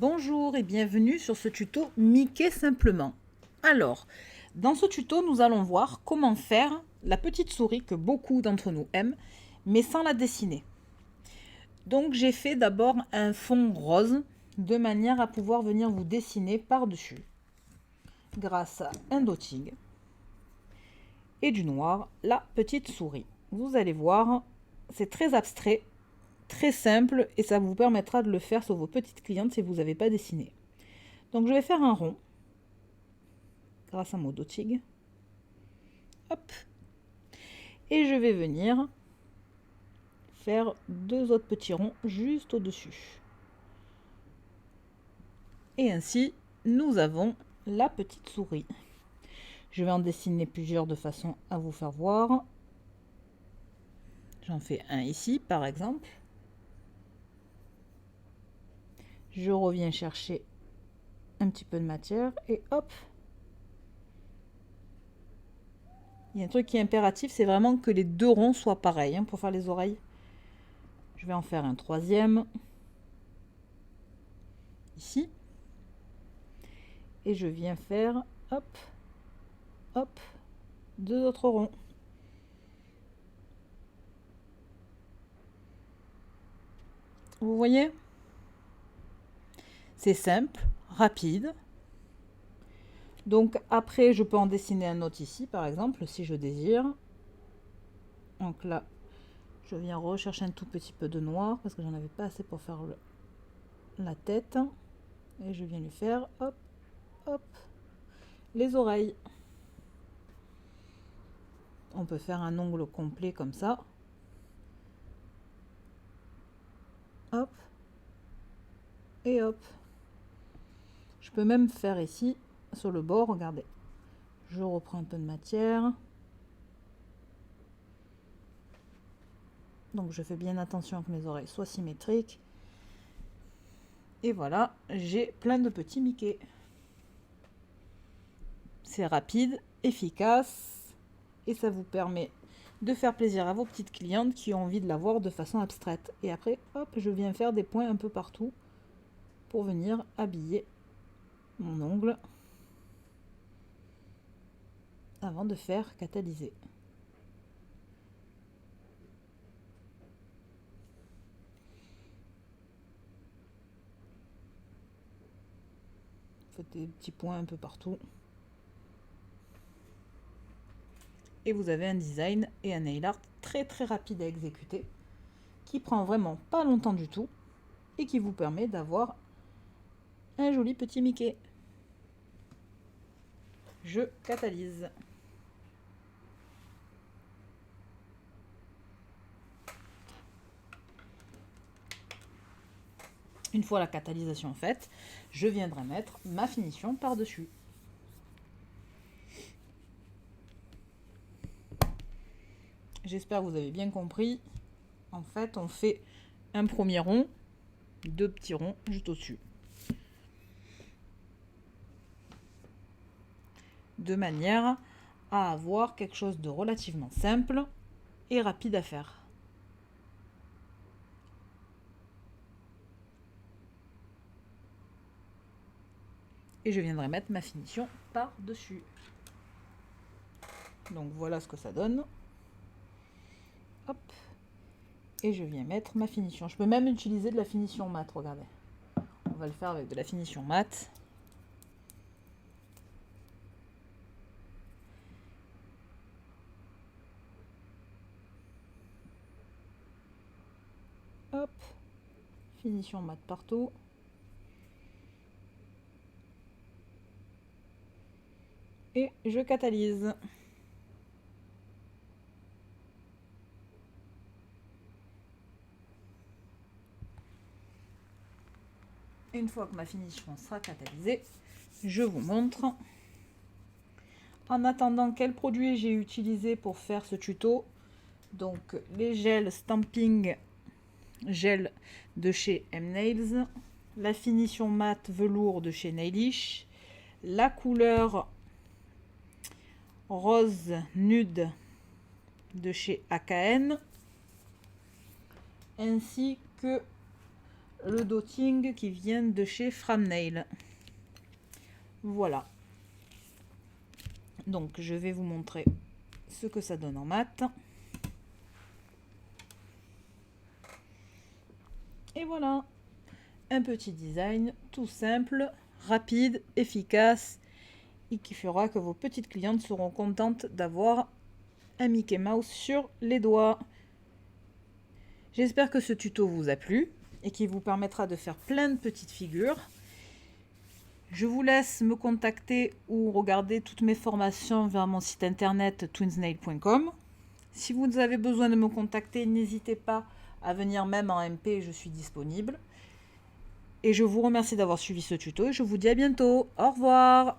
Bonjour et bienvenue sur ce tuto Mickey simplement. Alors, dans ce tuto, nous allons voir comment faire la petite souris que beaucoup d'entre nous aiment, mais sans la dessiner. Donc j'ai fait d'abord un fond rose, de manière à pouvoir venir vous dessiner par-dessus, grâce à un dotting et du noir, la petite souris. Vous allez voir, c'est très abstrait, très simple et ça vous permettra de le faire sur vos petites clientes si vous n'avez pas dessiné. Donc je vais faire un rond grâce à mon dotting. Hop. Et je vais venir faire deux autres petits ronds juste au-dessus. Et ainsi, nous avons la petite souris. Je vais en dessiner plusieurs de façon à vous faire voir. J'en fais un ici, par exemple. Je reviens chercher un petit peu de matière et hop. Il y a un truc qui est impératif, c'est vraiment que les deux ronds soient pareils pour faire les oreilles. Je vais en faire un troisième. Ici. Et je viens faire, hop, hop, deux autres ronds. Vous voyez? C'est simple, rapide. Donc après, je peux en dessiner un autre ici, par exemple, si je désire. Donc là, je viens rechercher un tout petit peu de noir, parce que j'en avais pas assez pour faire la tête. Et je viens lui faire, hop, hop, les oreilles. On peut faire un ongle complet comme ça. Hop. Et hop. Je peux même faire ici, sur le bord, regardez. Je reprends un peu de matière. Donc je fais bien attention que mes oreilles soient symétriques. Et voilà, j'ai plein de petits Mickey. C'est rapide, efficace, et ça vous permet de faire plaisir à vos petites clientes qui ont envie de la voir de façon abstraite. Et après, hop, je viens faire des points un peu partout pour venir habiller mon ongle avant de faire catalyser. Faites des petits points un peu partout. Et vous avez un design et un nail art très très rapide à exécuter, qui prend vraiment pas longtemps du tout et qui vous permet d'avoir un joli petit Mickey. Je catalyse. Une fois la catalysation faite, je viendrai mettre ma finition par-dessus. J'espère que vous avez bien compris. En fait, on fait un premier rond, deux petits ronds juste au-dessus. De manière à avoir quelque chose de relativement simple et rapide à faire. Et je viendrai mettre ma finition par-dessus. Donc voilà ce que ça donne. Hop. Et je viens mettre ma finition. Je peux même utiliser de la finition mat, regardez. On va le faire avec de la finition mat. Hop. Finition mat partout. Et je catalyse. Une fois que ma finition sera catalysée, je vous montre. En attendant, quel produit j'ai utilisé pour faire ce tuto. Donc les gels Stamping Gel de chez M-Nails, la finition mat velours de chez Nailish, la couleur rose nude de chez AKN, ainsi que le dotting qui vient de chez Framnail. Voilà. Donc je vais vous montrer ce que ça donne en mat. Et voilà, un petit design tout simple, rapide, efficace et qui fera que vos petites clientes seront contentes d'avoir un Mickey Mouse sur les doigts. J'espère que ce tuto vous a plu et qu'il vous permettra de faire plein de petites figures. Je vous laisse me contacter ou regarder toutes mes formations vers mon site internet twinsnail.com. Si vous avez besoin de me contacter, n'hésitez pas à venir même en MP, je suis disponible. Et je vous remercie d'avoir suivi ce tuto et je vous dis à bientôt. Au revoir!